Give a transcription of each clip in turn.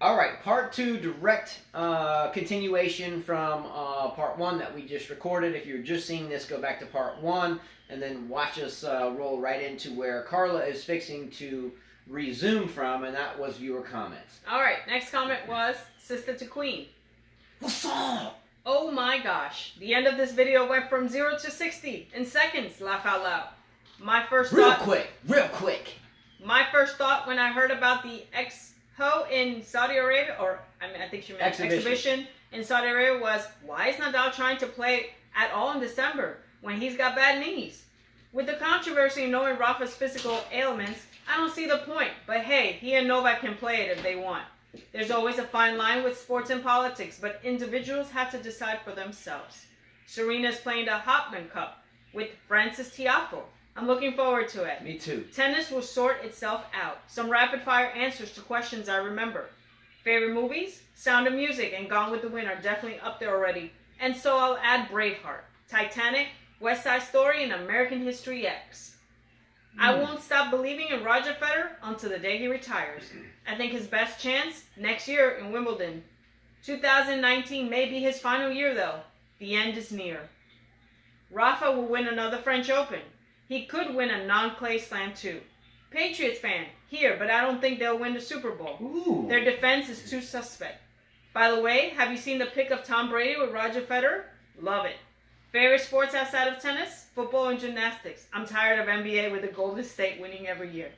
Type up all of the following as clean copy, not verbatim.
All right, part two, direct continuation from part one that we just recorded. If you're just seeing this, go back to part one and then watch us roll right into where Carla is fixing to resume from, and that was viewer comments. All right, next comment was Sister to Queen. What's up? Oh my gosh, the end of this video went from 0 to 60 in seconds, laugh out loud. My first thought... Real quick. My first thought when I heard about the Expo in Saudi Arabia, or I think she meant exhibition in Saudi Arabia, was why is Nadal trying to play at all in December when he's got bad knees? With the controversy knowing Rafa's physical ailments, I don't see the point, but hey, he and Novak can play it if they want. There's always a fine line with sports and politics, but individuals have to decide for themselves. Serena's playing the Hopman Cup with Frances Tiafoe. I'm looking forward to it. Me too. Tennis will sort itself out. Some rapid-fire answers to questions I remember. Favorite movies? Sound of Music and Gone with the Wind are definitely up there already. And so I'll add Braveheart, Titanic, West Side Story, and American History X. I won't stop believing in Roger Federer until the day he retires. I think his best chance next year in Wimbledon. 2019 may be his final year though. The end is near. Rafa will win another French Open. He could win a non-clay slam too. Patriots fan, here, but I don't think they'll win the Super Bowl. Ooh. Their defense is too suspect. By the way, have you seen the pic of Tom Brady with Roger Federer? Love it. Favorite sports outside of tennis? Football and gymnastics. I'm tired of NBA with the Golden State winning every year.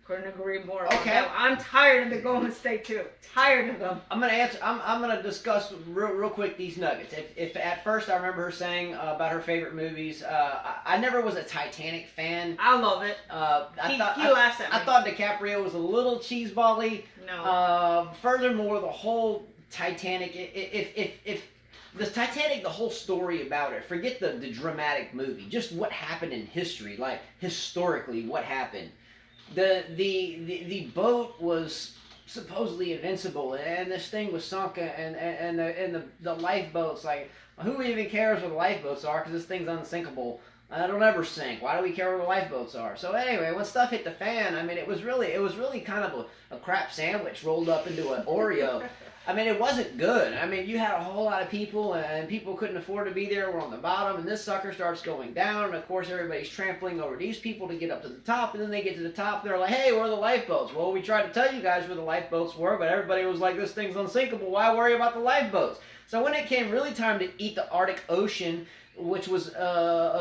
Couldn't agree more. Okay. I'm tired of the Golden State too. Tired of them. I'm gonna answer. I'm gonna discuss real quick these nuggets. If at first I remember her saying about her favorite movies, I never was a Titanic fan. I love it. He laughs at me. I thought DiCaprio was a little cheesebally. No. Furthermore, the whole Titanic. If the Titanic, the whole story about it, forget the dramatic movie, just what happened in history, like historically what happened. The boat was supposedly invincible, and this thing was sunk, and the lifeboats, like, who even cares where the lifeboats are, because this thing's unsinkable. It'll never sink. Why do we care where the lifeboats are? So anyway, when stuff hit the fan, I mean, it was really kind of a crap sandwich rolled up into an Oreo. I mean, it wasn't good. I mean, you had a whole lot of people, and people couldn't afford to be there. We're on the bottom, and this sucker starts going down. And, of course, everybody's trampling over these people to get up to the top. And then they get to the top, and they're like, hey, where are the lifeboats? Well, we tried to tell you guys where the lifeboats were, but everybody was like, this thing's unsinkable. Why worry about the lifeboats? So when it came really time to eat the Arctic Ocean, which was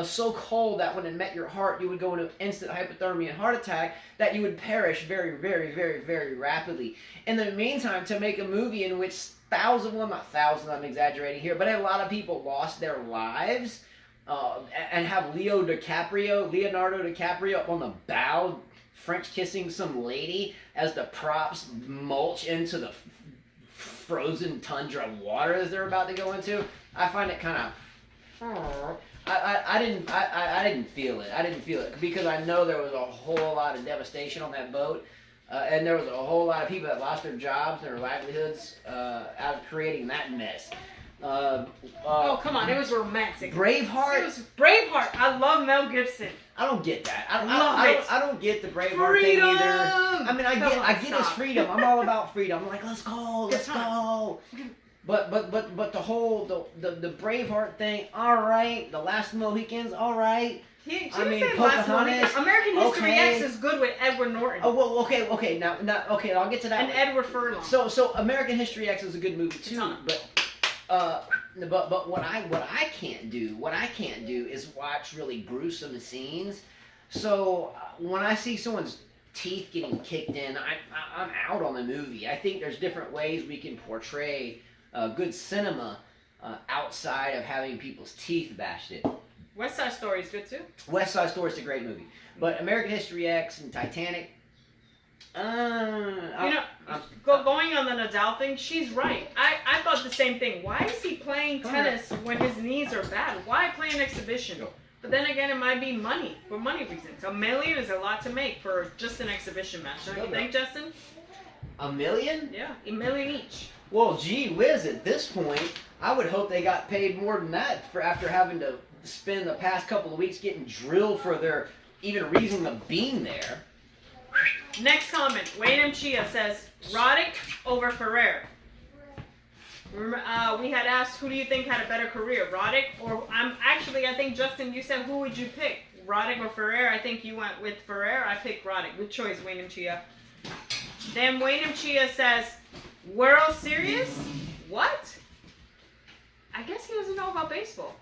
so cold that when it met your heart, you would go into instant hypothermia and heart attack, that you would perish very, very, very, very rapidly. In the meantime, to make a movie in which thousands, well, not thousands, I'm exaggerating here, but a lot of people lost their lives, and have Leonardo DiCaprio up on the bow, French kissing some lady as the props mulch into the frozen tundra water they're about to go into, I find it kind of... I didn't feel it. I didn't feel it because I know there was a whole lot of devastation on that boat, and there was a whole lot of people that lost their jobs, their livelihoods, out of creating that mess. Oh, come on, it was romantic. Braveheart? It was Braveheart. I love Mel Gibson. I don't get that. I don't get the Braveheart thing Freedom! either. I mean, I get his freedom. I'm all about freedom. I'm like, let's go. But the whole the Braveheart thing, all right. The Last Mohicans, all right. Pocahontas. American History X is good with Edward Norton. Oh well, okay. Now, I'll get to that. And Edward Furlong. So American History X is a good movie too. But what I can't do is watch really gruesome scenes. So when I see someone's teeth getting kicked in, I'm out on the movie. I think there's different ways we can portray good cinema outside of having people's teeth bashed in. West Side Story is good too. West Side Story is a great movie, but American History X and Titanic. Going on the Nadal thing, she's right. I thought the same thing. Why is he playing tennis when his knees are bad? Why play an exhibition? But then again, it might be money, for money reasons. $1 million is a lot to make for just an exhibition match. Don't you think, Justin? $1 million? Yeah, $1 million each. Well, gee whiz, at this point, I would hope they got paid more than that for after having to spend the past couple of weeks getting drilled for their even reason of being there. Next comment. Wayne M. Chia says, Roddick over Ferrer. We had asked, who do you think had a better career, Roddick or I think Justin, you said who would you pick, Roddick or Ferrer? I think you went with Ferrer. I picked Roddick. Good choice, Wayne M. Chia. Then Wayne M. Chia says, World Series? What? I guess he doesn't know about baseball.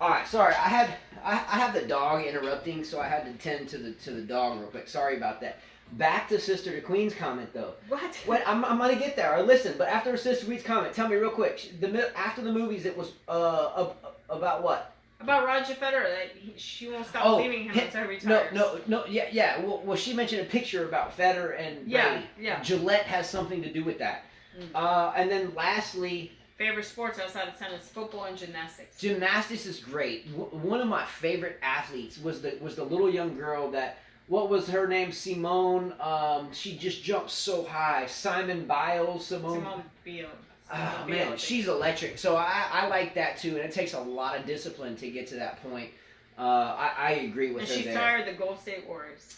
All right, sorry. I have the dog interrupting, so I had to tend to the dog real quick. Sorry about that. Back to Sister to Queen's comment though. What? Wait, I'm gonna get there. Or listen, but after Sister Queen's comment, tell me real quick. After the movies, it was about what? About Roger Federer, that she won't stop leaving him until he retires. No, yeah. Well, she mentioned a picture about Federer and Brady. Yeah. Gillette has something to do with that. And then lastly, favorite sports outside of tennis: football and gymnastics. Gymnastics is great. One of my favorite athletes was the little young girl that. What was her name? Simone. She just jumped so high. Simone Biles. Simone Biles. Oh man, she's electric. So I like that too, and it takes a lot of discipline to get to that point. I agree with her and she's tired of the Golden State Warriors.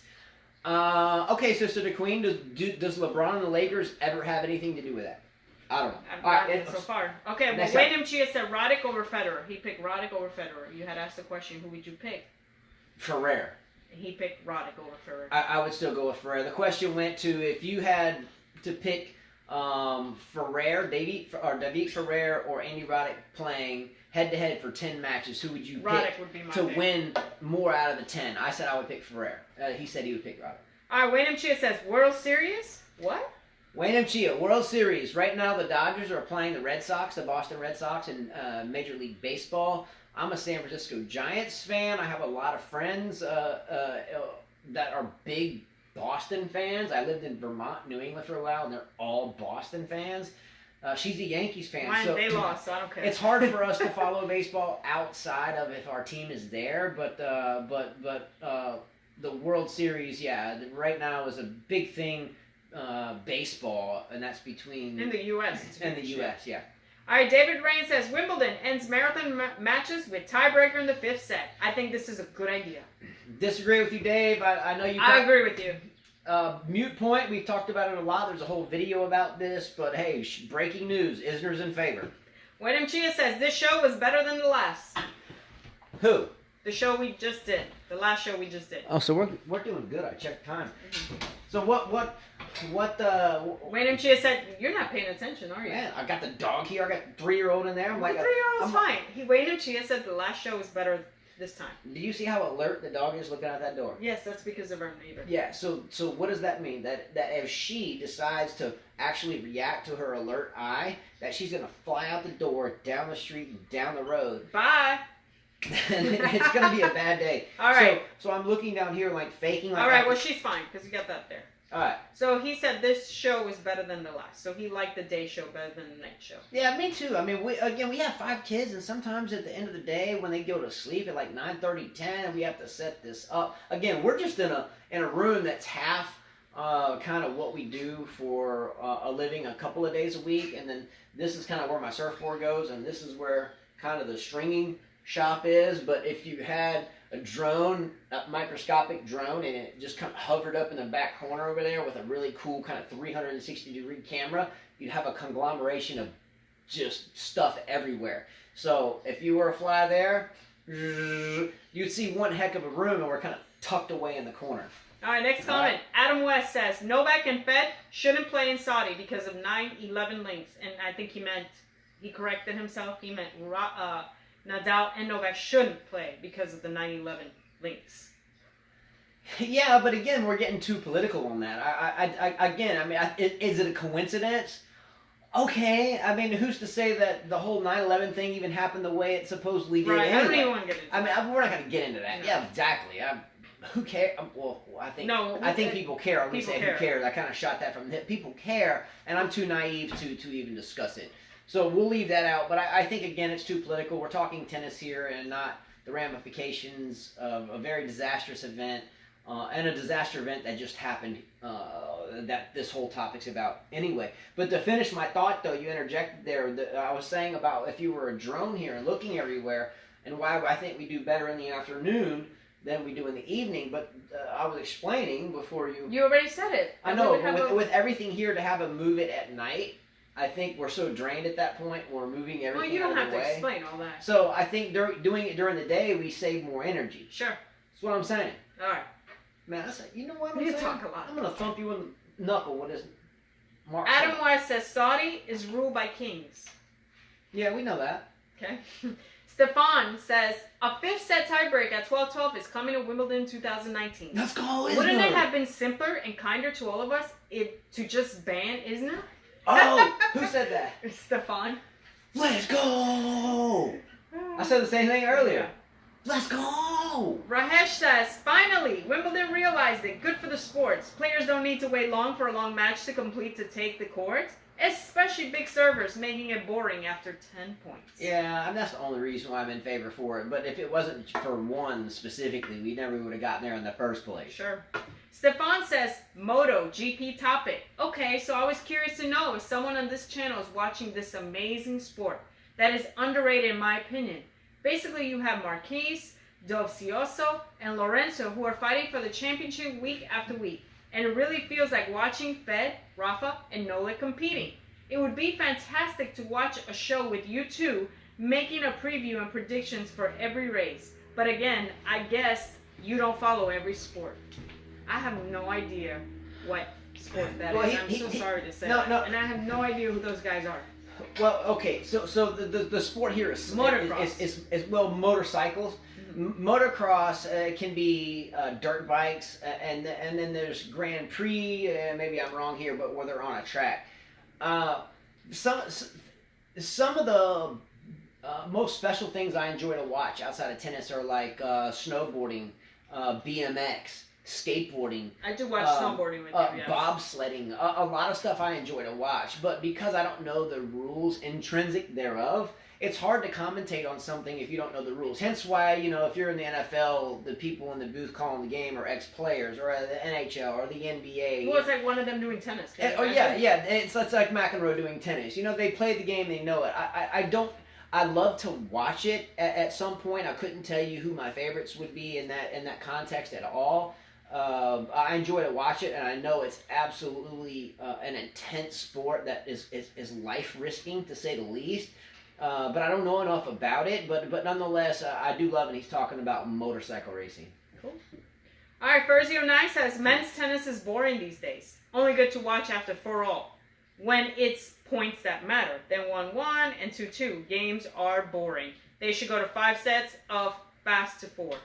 Okay, so the Queen, does LeBron and the Lakers ever have anything to do with that? I don't know. All right, so far. Okay, well, Wayne M. Chia said Roddick over Federer. He picked Roddick over Federer. You had asked the question, who would you pick? Ferrer. He picked Roddick over Ferrer. I would still go with Ferrer. The question went to if you had to pick Ferrer, David Ferrer, or Andy Roddick playing head-to-head for 10 matches, who would you pick would be my to pick. win more out of the 10? I said I would pick Ferrer. He said he would pick Roddick. All right, Wayne M. Chia says World Series? What? Wayne M. Chia, World Series. Right now the Dodgers are playing the Red Sox, the Boston Red Sox in Major League Baseball. I'm a San Francisco Giants fan. I have a lot of friends that are big Boston fans. I lived in Vermont, New England for a while, and they're all Boston fans. She's a Yankees fan. So they lost, so I don't care. It's hard for us to follow baseball outside of if our team is there, but the World Series, yeah, right now is a big thing. Baseball, and that's between in the U.S. and the U.S. Yeah. All right, David Rain says Wimbledon ends marathon matches with tiebreaker in the 5th set. I think this is a good idea. Disagree with you, Dave. I know you. I agree with you. Mute point. We've talked about it a lot. There's a whole video about this, but hey, breaking news: Isner's in favor. Wayne M. Chia says this show was better than the last. Who? The show we just did. The last show we just did. Oh, so we're doing good. I checked time. Mm-hmm. So what? Wayne M. Chia said you're not paying attention, are you? Man, I got the dog here. I got the 3-year-old in there. I'm like, the 3-year-old's fine. Wayne M. Chia said the last show was better this time. Do you see how alert the dog is looking out that door? Yes, that's because of our neighbor. Yeah. So what does that mean? That if she decides to actually react to her alert eye, that she's gonna fly out the door, down the street, and down the road. Bye. It's gonna be a bad day. All right. So I'm looking down here like faking. Like all right. Well, she's fine because you got that there. All right. So he said this show was better than the last. So he liked the day show better than the night show. Yeah, me too. I mean, we have 5 kids, and sometimes at the end of the day, when they go to sleep at like 9:30, 10, and we have to set this up. Again, we're just in a room that's half kind of what we do for a living, a couple of days a week, and then this is kind of where my surfboard goes, and this is where kind of the stringing shop is. But if you had a drone, a microscopic drone, and it just kind of hovered up in the back corner over there with a really cool kind of 360-degree camera, you'd have a conglomeration of just stuff everywhere. So if you were to fly there, you'd see one heck of a room, and we're kind of tucked away in the corner. All right, next comment. Adam West says Novak and Fed shouldn't play in Saudi because of 9/11 links, and I think he corrected himself. He meant Nadal and Novak shouldn't play because of the 9/11 links. Yeah, but again, we're getting too political on that. Is it a coincidence? Okay, I mean, who's to say that the whole 9/11 thing even happened the way it supposedly did? Right, anyway? I don't even want to get into that. I mean, we're not going to get into that. No. Yeah, exactly. Who cares? Well, I think people care. Let me say who cares. I kind of shot that from the hip. People care, and I'm too naive to even discuss it. So we'll leave that out. But I think, again, it's too political. We're talking tennis here and not the ramifications of a very disastrous event and a disaster event that just happened that this whole topic's about anyway. But to finish my thought, though, you interjected there. I was saying about if you were a drone here and looking everywhere and why I think we do better in the afternoon than we do in the evening. But I was explaining before you. You already said it. I know, but with everything here to have a move it at night, I think we're so drained at that point. We're moving everything. Well, you don't out of have the to way. explain all that. So I think doing it during the day, we save more energy. Sure. That's what I'm saying. All right. Man, you know what I'm You saying? talk a lot. I'm gonna thump you in the knuckle with this. Mark Adam said. West says Saudi is ruled by kings. Yeah, we know that. Okay. Stefan says a fifth set tiebreak at 12-12 is coming to Wimbledon 2019. Let's go, Isner. Wouldn't it have been simpler and kinder to all of us to just ban Isner? Oh, who said that? Stefan. Let's go. I said the same thing earlier. Yeah. Let's go. Rahesh says, finally, Wimbledon realized it. Good for the sports. Players don't need to wait long for a long match to complete to take the court, especially big servers, making it boring after 10 points. Yeah, and that's the only reason why I'm in favor for it. But if it wasn't for one specifically, we never would have gotten there in the first place. Sure. Stefan says, Moto GP topic. Okay, so I was curious to know if someone on this channel is watching this amazing sport that is underrated in my opinion. Basically, you have Marquise, Dovzioso, and Lorenzo who are fighting for the championship week after week. And it really feels like watching Fed, Rafa, and Nola competing. It would be fantastic to watch a show with you two making a preview and predictions for every race. But again, I guess you don't follow every sport. I have no idea what sport that is. I'm so sorry to say that. And I have no idea who those guys are. Well, okay, so the sport here is motocross. Is motorcycles. Mm-hmm. Motocross can be dirt bikes, and then there's Grand Prix. Maybe I'm wrong here, but where they're on a track. Some of the most special things I enjoy to watch outside of tennis are like snowboarding, BMX. Skateboarding. I do watch snowboarding with you, yes. Bobsledding. A lot of stuff I enjoy to watch, but because I don't know the rules intrinsic thereof, it's hard to commentate on something if you don't know the rules. Hence why, if you're in the NFL, the people in the booth calling the game are ex-players, or the NHL, or the NBA. Well, it's like one of them doing tennis. Yeah. It's like McEnroe doing tennis. They play the game, they know it. I love to watch it at some point. I couldn't tell you who my favorites would be in that context at all. I enjoy to watch it, and I know it's absolutely an intense sport that is life-risking, to say the least. But I don't know enough about it. But nonetheless, I do love it. He's talking about motorcycle racing. Cool. All right, Furzio9 says, men's tennis is boring these days. Only good to watch after 4-all. When it's points that matter. Then 1-1 and 2-2. Games are boring. They should go to 5 sets of fast to 4.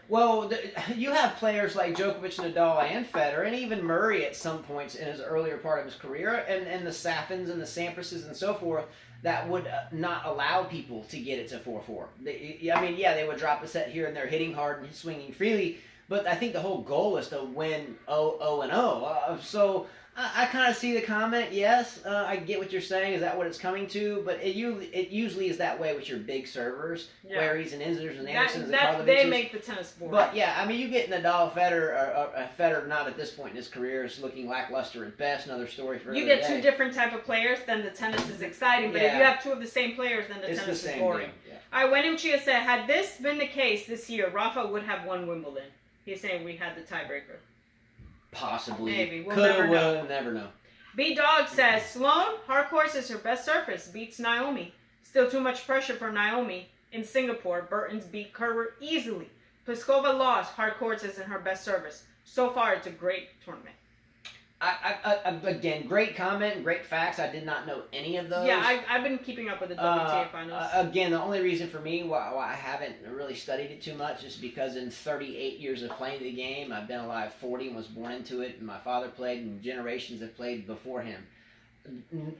Well, you have players like Djokovic, Nadal, and Federer, and even Murray at some points in his earlier part of his career, and the Safins and the Samprases and so forth, that would not allow people to get it to 4-4. They would drop a set here and there, hitting hard and swinging freely, but I think the whole goal is to win 0-0. So I kind of see the comment. Yes, I get what you're saying. Is that what it's coming to? But it usually is that way with your big servers, Larrys and Isners and Andersons and Karlovic's. They make the tennis boring. But yeah, you get Nadal, Federer not at this point in his career is looking lackluster at best. Another story for another day. You get two different type of players, then the tennis is exciting. But if you have two of the same players, then the tennis is boring. Yeah. All right, Wenham Chia said, had this been the case this year, Rafa would have won Wimbledon. He's saying we had the tiebreaker. Possibly. Maybe. We'll never know. B-Dog says, Sloane, hard course is her best surface. Beats Naomi. Still too much pressure for Naomi. In Singapore, Burton's beat Kerber easily. Pliskova lost. Hard courts isn't her best service. So far, it's a great tournament. Again, great comment, great facts. I did not know any of those. Yeah, I've been keeping up with the WTA finals. Again, the only reason for me why I haven't really studied it too much is because in 38 years of playing the game, I've been alive 40 and was born into it, and my father played, and generations have played before him.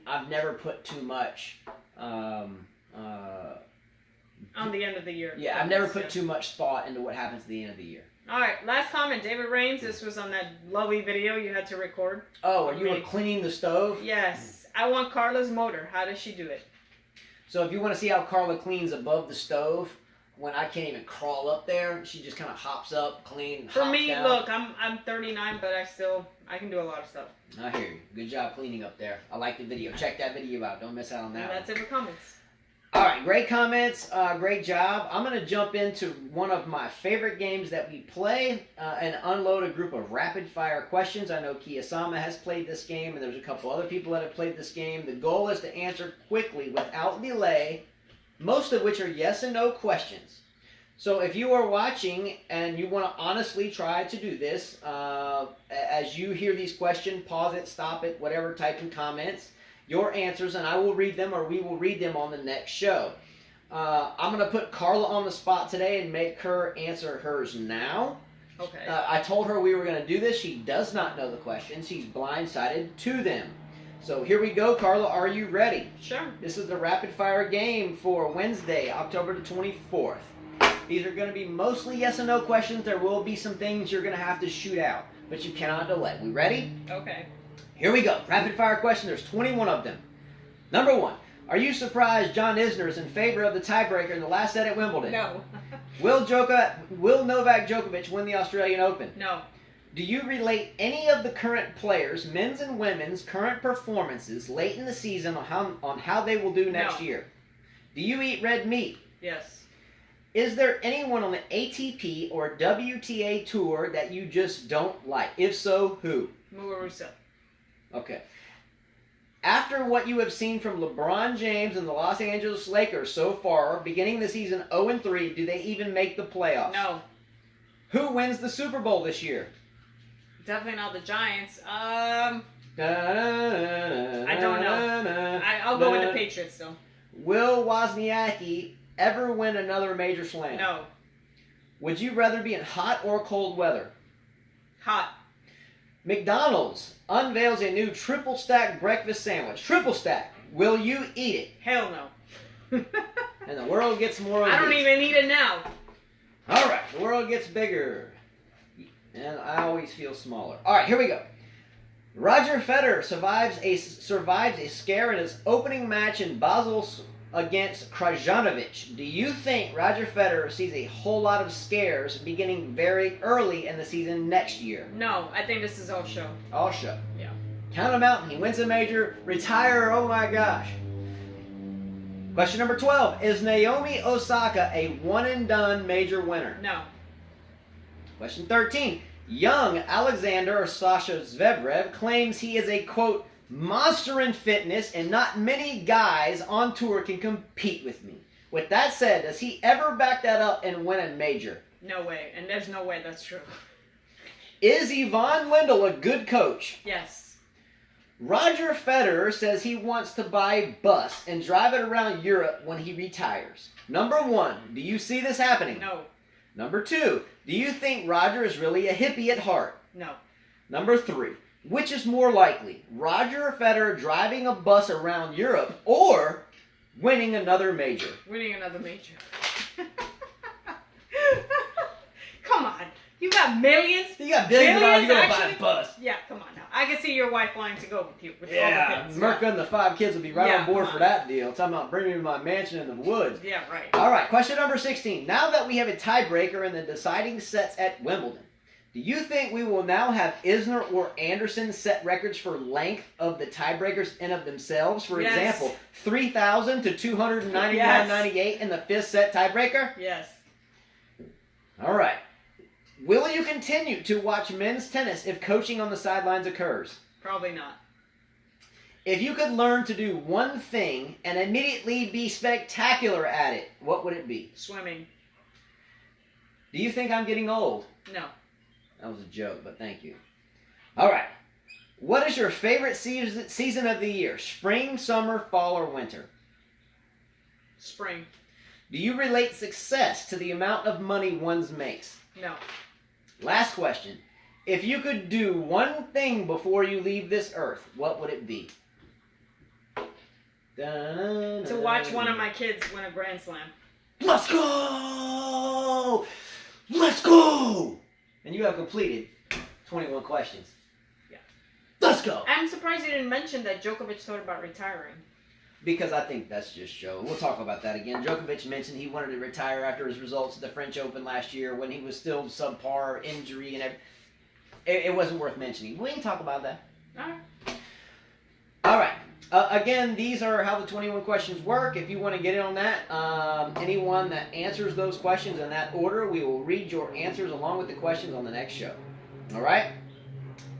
I've never put too much on the end of the year. Yeah, I've never put too much thought into what happens at the end of the year. All right, last comment. David Raines, this was on that lovely video you had to record. Oh, you were cleaning the stove? Yes. I want Carla's motor. How does she do it? So if you want to see how Carla cleans above the stove, when I can't even crawl up there, she just kind of hops up, hops For me, down. look, I'm 39, but I can do a lot of stuff. I hear you. Good job cleaning up there. I like the video. Check that video out. Don't miss out on that. And that's it for comments. All right, great comments, great job. I'm going to jump into one of my favorite games that we play and unload a group of rapid-fire questions. I know Kiyosama has played this game, and there's a couple other people that have played this game. The goal is to answer quickly without delay, most of which are yes and no questions. So if you are watching and you want to honestly try to do this, as you hear these questions, pause it, stop it, whatever, type in comments, your answers, and I will read them or we will read them on the next show. I'm going to put Carla on the spot today and make her answer hers now. Okay. I told her we were going to do this. She does not know the questions. She's blindsided to them. So here we go, Carla. Are you ready? Sure. This is the rapid fire game for Wednesday, October the 24th. These are going to be mostly yes and no questions. There will be some things you're going to have to shoot out, but you cannot delay. We ready? Okay. Here we go. Rapid fire question. There's 21 of them. Number 1. Are you surprised John Isner is in favor of the tiebreaker in the last set at Wimbledon? No. Will Novak Djokovic win the Australian Open? No. Do you relate any of the current players, men's and women's, current performances late in the season on how they will do next year? Do you eat red meat? Yes. Is there anyone on the ATP or WTA tour that you just don't like? If so, who? Muguruza. Okay. After what you have seen from LeBron James and the Los Angeles Lakers so far, beginning the season 0-3, do they even make the playoffs? No. Who wins the Super Bowl this year? Definitely not the Giants. I don't know. I'll go with the Patriots, though. Will Wozniacki ever win another major slam? No. Would you rather be in hot or cold weather? Hot. McDonald's unveils a new triple stack breakfast sandwich. Triple stack. Will you eat it? Hell no. And the world gets more I don't even eat it now. All right, the world gets bigger. And I always feel smaller. All right, here we go. Roger Federer survives a scare in his opening match in Basel against Krajinovic. Do you think Roger Federer sees a whole lot of scares beginning very early in the season next year? No, I think this is all show. All show. Yeah. Count him out. He wins a major. Retire. Oh my gosh. Question number 12. Is Naomi Osaka a one-and-done major winner? No. Question 13. Young Alexander or Sasha Zverev claims he is a, quote, monster in fitness and not many guys on tour can compete with me. With that said, does he ever back that up and win a major? No way. And there's no way that's true. Is Yvonne Lindell a good coach? Yes. Roger Federer says he wants to buy a bus and drive it around Europe when he retires. Number 1, do you see this happening? No. Number 2, do you think Roger is really a hippie at heart? No. Number 3, which is more likely, Roger Federer driving a bus around Europe or winning another major? Winning another major. Come on. You got millions? You got billions of dollars, you're going to buy actually? a bus. Yeah, come on now. I can see your wife wanting to go with you. With all Yeah, the kids. Merca and the 5 kids will be right Yeah, on board come for on. that deal. Talking about bringing me to my mansion in the woods. Yeah, right. All right, question number 16. Now that we have a tiebreaker in the deciding sets at Wimbledon, do you think we will now have Isner or Anderson set records for length of the tiebreakers in of themselves? For Yes. example, 3,000 to 299.98 in the 5th set tiebreaker? Yes. All right. Will you continue to watch men's tennis if coaching on the sidelines occurs? Probably not. If you could learn to do one thing and immediately be spectacular at it, what would it be? Swimming. Do you think I'm getting old? No. That was a joke, but thank you. All right. What is your favorite season of the year? Spring, summer, fall, or winter? Spring. Do you relate success to the amount of money one makes? No. Last question. If you could do one thing before you leave this earth, what would it be? To watch one of my kids win a Grand Slam. Let's go! Let's go! And you have completed 21 questions. Yeah. Let's go! I'm surprised you didn't mention that Djokovic thought about retiring. Because I think that's just show. We'll talk about that again. Djokovic mentioned he wanted to retire after his results at the French Open last year when he was still subpar, injury, and everything. It wasn't worth mentioning. We can talk about that. All right. All right. Again, these are how the 21 questions work. If you want to get in on that, anyone that answers those questions in that order, we will read your answers along with the questions on the next show. All right?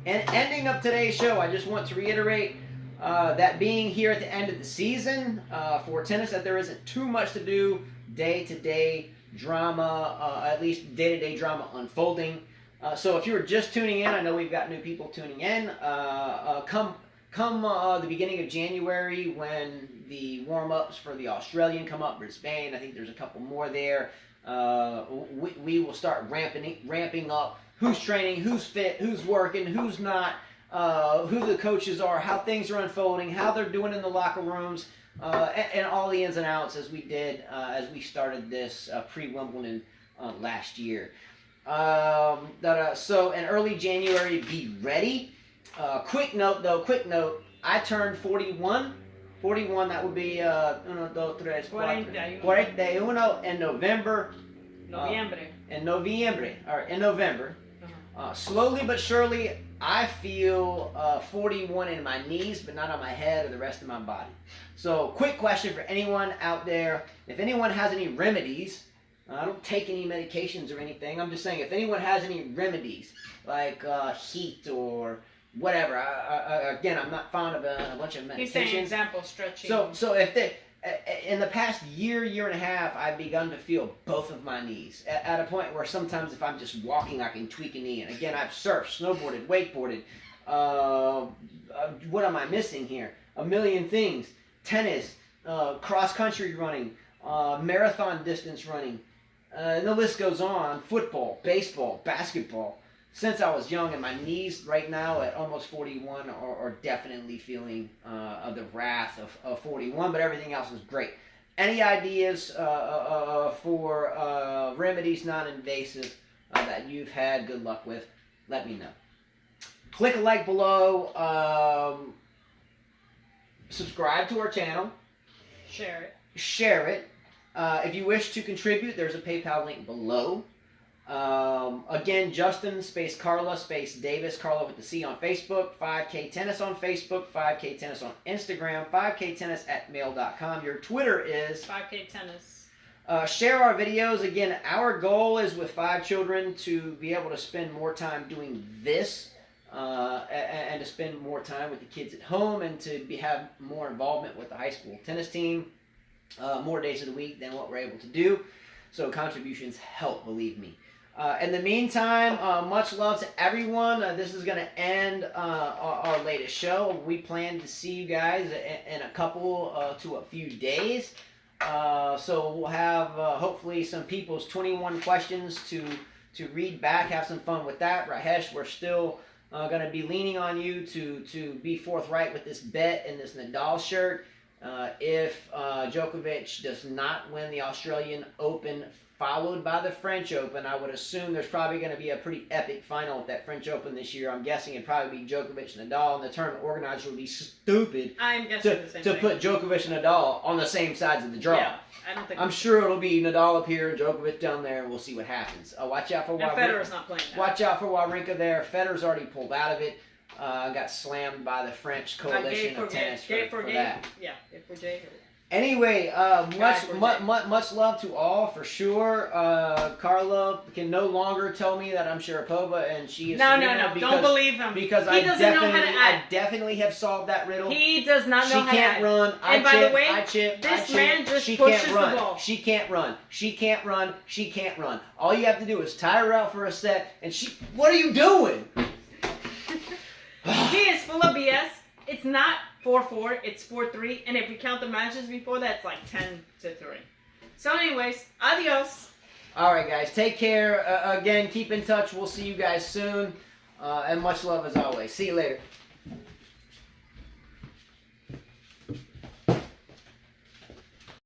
And ending of today's show, I just want to reiterate that being here at the end of the season for tennis, that there isn't too much to do, day-to-day drama, at least day-to-day drama unfolding. So if you were just tuning in, I know we've got new people tuning in. Come the beginning of January, when the warm-ups for the Australian come up, Brisbane, I think there's a couple more there. We will start ramping up who's training, who's fit, who's working, who's not, who the coaches are, how things are unfolding, how they're doing in the locker rooms, and all the ins and outs as we did as we started this pre-Wimbledon last year. So in early January, be ready. Quick note, I turned 41. 41, that would be 1, 2, 3, 4, 41 in November. In November. Slowly but surely, I feel 41 in my knees, but not on my head or the rest of my body. So, quick question for anyone out there. If anyone has any remedies, I don't take any medications or anything. I'm just saying, if anyone has any remedies, like heat or whatever. Again, I'm not fond of a bunch of medications. He's saying example, stretching. So if in the past year and a half, I've begun to feel both of my knees at a point where sometimes if I'm just walking, I can tweak a knee. And again, I've surfed, snowboarded, wakeboarded. What am I missing here? A million things. Tennis, cross-country running, marathon distance running. And the list goes on. Football, baseball, basketball. Since I was young, and my knees right now at almost 41 are definitely feeling the wrath of 41, but everything else is great. Any ideas for remedies, non-invasive, that you've had good luck with, let me know. Click a like below. Subscribe to our channel. Share it. If you wish to contribute, there's a PayPal link below. Again, Justin space Carla space Davis, Carla with the C on Facebook, 5K Tennis on Facebook, 5K Tennis on Instagram, 5ktennis@mail.com. Your Twitter is 5K Tennis. Share our videos. Again, our goal is with 5 children to be able to spend more time doing this and to spend more time with the kids at home and to have more involvement with the high school tennis team more days of the week than what we're able to do. So contributions help, believe me. In the meantime, much love to everyone. This is going to end our latest show. We plan to see you guys in a couple to a few days. So we'll have hopefully some people's 21 questions to read back. Have some fun with that. Rajesh, we're still going to be leaning on you to be forthright with this bet in this Nadal shirt. If Djokovic does not win the Australian Open followed by the French Open, I would assume there's probably going to be a pretty epic final at that French Open this year. I'm guessing it'd probably be Djokovic and Nadal, and the tournament organizer would be stupid to put Djokovic and Nadal on the same sides of the draw. Yeah, I don't think. I'm sure it'll be Nadal up here and Djokovic down there, and we'll see what happens. Watch out for Federer's not playing that. Watch out for Wawrinka there. Federer's already pulled out of it. Got slammed by the French Coalition of Tennis for that. Yeah, for Jay. Anyway, much love to all for sure. Carla can no longer tell me that I'm Sharapova and she is No. Don't believe him. Because he doesn't know how to act. I definitely have solved that riddle. He does not know how to act. She can't run. And by the way, this man just she pushes can't run. the ball. She can't run. She can't run. She can't run. All you have to do is tie her out for a set, and she. What are you doing? He is full of BS. It's not 4-4, it's 4-3, and if we count the matches before that, it's like 10-3. So anyways, adios. All right, guys, take care. Again, keep in touch. We'll see you guys soon, and much love as always. See you later.